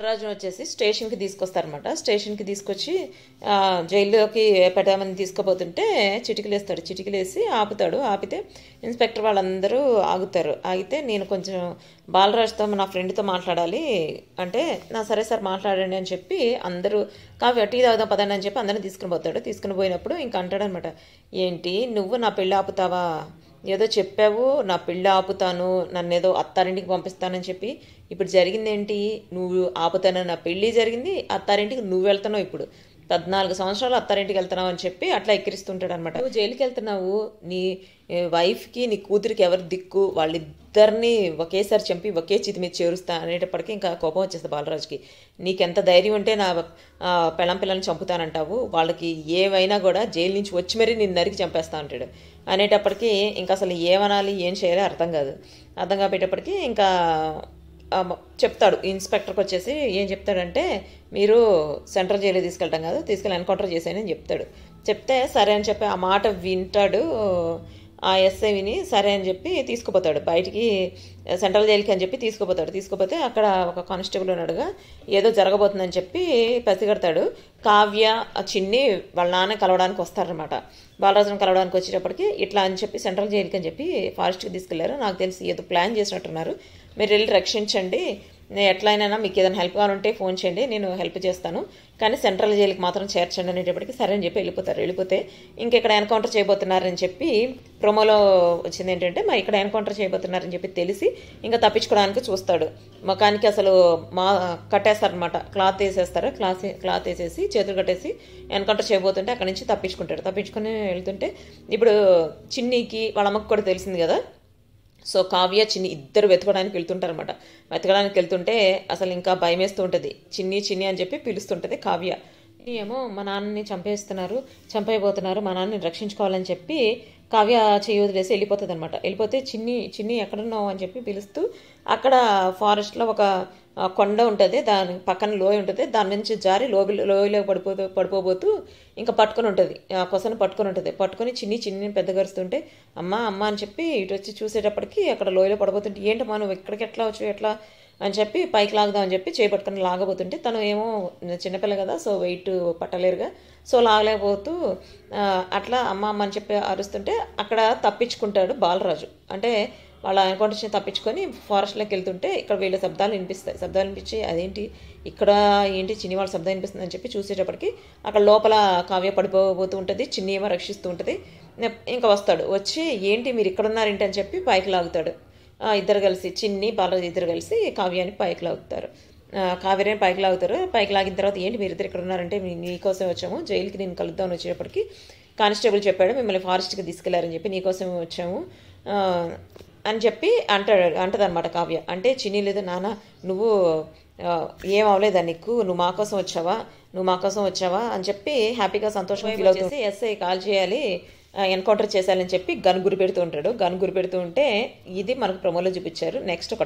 రాజును వచ్చేసి స్టేషన్కి తీసుకొస్తారనమాట. స్టేషన్కి తీసుకొచ్చి జైల్లోకి పెట్టామని తీసుకుపోతుంటే చిటికలేస్తాడు. చిటికలేసి ఆపుతాడు. ఆపితే ఇన్స్పెక్టర్ వాళ్ళందరూ ఆగుతారు. ఆగితే నేను కొంచెం బాలరాజుతో నా ఫ్రెండ్తో మాట్లాడాలి అంటే, నా సరే సార్ మాట్లాడండి అని చెప్పి అందరూ కాఫీ టీ తాగుదాం పదండి అని చెప్పి అందరిని తీసుకుని పోతాడు. తీసుకుని పోయినప్పుడు ఇంకా అంటాడనమాట, ఏంటి నువ్వు నా పెళ్ళి ఆపుతావా, ఏదో చెప్పావు నా పెళ్ళి ఆపుతాను, నన్ను ఏదో అత్తారింటికి పంపిస్తానని చెప్పి ఇప్పుడు జరిగిందేంటి, నువ్వు ఆపుతానని నా పెళ్ళి జరిగింది, అత్తారింటికి నువ్వు వెళ్తున్నావు, ఇప్పుడు 14 సంవత్సరాలు అత్తారింటికి వెళ్తున్నావు అని చెప్పి అట్లా ఎక్కిరిస్తుంటాడు అనమాట. నువ్వు జైలుకి వెళ్తున్నావు, నీ వైఫ్కి నీ కూతురికి ఎవరు దిక్కు, వాళ్ళిద్దరిని ఒకేసారి చంపి ఒకే చితి మీద చేరుస్తా అనేటప్పటికీ ఇంకా కోపం వచ్చేస్తుంది బాలరాజుకి. నీకెంత ధైర్యం ఉంటే నా పిల్లని చంపుతానంటావు, వాళ్ళకి ఏవైనా కూడా జైలు నుంచి వచ్చి మరీ నేను నరికి చంపేస్తా అంటాడు. అనేటప్పటికీ ఇంకా అసలు ఏమనాలి ఏం చేయాలి అర్థం కాదు. అర్థం కాపేటప్పటికీ ఇంకా చెప్తాడు ఇన్స్పెక్టర్కి వచ్చేసి, ఏం చెప్తాడంటే, మీరు సెంట్రల్ జైలు తీసుకెళ్ళటం కాదు, తీసుకెళ్ళి ఎన్కౌంటర్ చేశానని చెప్తాడు. చెప్తే సరే అని చెప్పి ఆ మాట వింటాడు. ఆ ఎస్ఐ విని సరే అని చెప్పి తీసుకుపోతాడు బయటికి, సెంట్రల్ జైలుకి అని చెప్పి తీసుకుపోతాడు. తీసుకుపోతే అక్కడ ఒక కానిస్టేబుల్ ఉన్నాడుగా, ఏదో జరగబోతుందని చెప్పి పసిగడతాడు. కావ్య చిన్ని వాళ్ళ నాన్న కలవడానికి వస్తారనమాట. బాలరాజును కలవడానికి వచ్చేటప్పటికి ఇట్లా అని చెప్పి సెంట్రల్ జైలుకి అని చెప్పి ఫారెస్ట్కి తీసుకెళ్లారు, నాకు తెలిసి ఏదో ప్లాన్ చేసినట్టున్నారు, మీరు వెళ్ళి రక్షించండి, నేను ఎట్లయినా మీకు ఏదైనా హెల్ప్ కావాలంటే ఫోన్ చేయండి, నేను హెల్ప్ చేస్తాను, కానీ సెంట్రల్ జైలుకి మాత్రం చేర్చండి అనేటప్పటికి సరే అని చెప్పి వెళ్ళిపోతారు. వెళ్ళిపోతే ఇంకెక్కడ ఎన్కౌంటర్ చేయబోతున్నారని చెప్పి ప్రోమోలో వచ్చింది ఏంటంటే, మరి ఇక్కడ ఎన్కౌంటర్ చేయబోతున్నారని చెప్పి తెలిసి ఇంకా తప్పించుకోవడానికి చూస్తాడు. ముఖానికి అసలు కట్టేస్తారనమాట, క్లాత్ వేసేస్తారు. క్లాత్ వేసేసి చేతులు కట్టేసి ఎన్కౌంటర్ చేయబోతుంటే అక్కడి నుంచి తప్పించుకుంటాడు. తప్పించుకొని వెళ్తుంటే ఇప్పుడు చిన్నికి వాళ్ళ అమ్మకు కూడా తెలిసింది కదా, సో కావ్య చిన్ని ఇద్దరు వెతకడానికి వెళ్తుంటారనమాట. వెతకడానికి వెళ్తుంటే అసలు ఇంకా భయం వేస్తూ ఉంటుంది. చిన్ని అని చెప్పి పిలుస్తుంటుంది కావ్య. ఏమో మా నాన్నని చంపేయబోతున్నారు, మా నాన్నని రక్షించుకోవాలని చెప్పి కావ్య చెయ్యి వదిలేసి వెళ్ళిపోతుంది అనమాట. వెళ్ళిపోతే చిన్ని ఎక్కడున్నావు అని చెప్పి పిలుస్తూ అక్కడ ఫారెస్ట్లో ఒక కొండ ఉంటుంది, దాని పక్కన లోయ ఉంటుంది, దాని నుంచి జారి లోయలో పడిపోబోతూ ఇంకా పట్టుకొని ఉంటుంది, కొసను పట్టుకొని ఉంటుంది. పట్టుకొని చిన్ని పెద్ద గరుస్తుంటే అమ్మ అని చెప్పి ఇటు వచ్చి చూసేటప్పటికి అక్కడ లోయలో పడిపోతుంటే, ఏంటమ్మా నువ్వు ఇక్కడికి ఎట్లా వచ్చు ఎట్లా అని చెప్పి పైకి లాగుదాం అని చెప్పి చేపట్టుకొని లాగబోతుంటే, తను ఏమో చిన్నపిల్ల కదా, సో వెయిట్ పట్టలేరుగా, సో లాగలేకపోతూ అట్లా అమ్మ అని చెప్పి అరుస్తుంటే అక్కడ తప్పించుకుంటాడు బాలరాజు. అంటే వాళ్ళ ఎన్కౌంటర్ తప్పించుకొని ఫారెస్ట్లోకి వెళ్తుంటే ఇక్కడ వీళ్ళ శబ్దాలు వినిపించి అదేంటి ఇక్కడ ఏంటి చిన్ని వాళ్ళ శబ్దం వినిపిస్తుంది అని చెప్పి చూసేటప్పటికి అక్కడ లోపల కావ్య పడిపోతూ ఉంటుంది, చిన్ని ఏమో రక్షిస్తూ ఉంటుంది. ఇంకా వస్తాడు, వచ్చి ఏంటి మీరు ఇక్కడ ఉన్నారేంటి అని చెప్పి పైకి లాగుతాడు. ఇద్దరు కలిసి చిన్ని బాలరాజు ఇద్దరు కలిసి కావ్యాన్ని పైకి లాగుతారు. కావ్యని పైకి లాగుతారు. పైకి లాగిన తర్వాత ఏంటి మీరు ఇద్దరు ఇక్కడ ఉన్నారంటే, నీకోసం వచ్చాము, జైలుకి నేను కలుద్దామని వచ్చేటప్పటికి కానిస్టేబుల్ చెప్పాడు మిమ్మల్ని ఫారెస్ట్కి తీసుకెళ్లారని చెప్పి, నీకోసం వచ్చాము అని చెప్పి అంటదనమాట కావ్య. అంటే చిన్ని లేదు, నాన్న నువ్వు ఏం అవ్వలేదా నీకు, నువ్వు మా కోసం వచ్చావా అని చెప్పి హ్యాపీగా సంతోషంగా ఫీల్ అవుతుంది. ఎస్ఐ కాల్ చేయాలి, ఎన్కౌంటర్ చేశాలని చెప్పి గన్ గురి పెడుతూ ఉంటాడు. గన్ గురి పెడుతూ ఉంటే ఇది మనకు ప్రమోలో చూపించారు. నెక్స్ట్ ఒక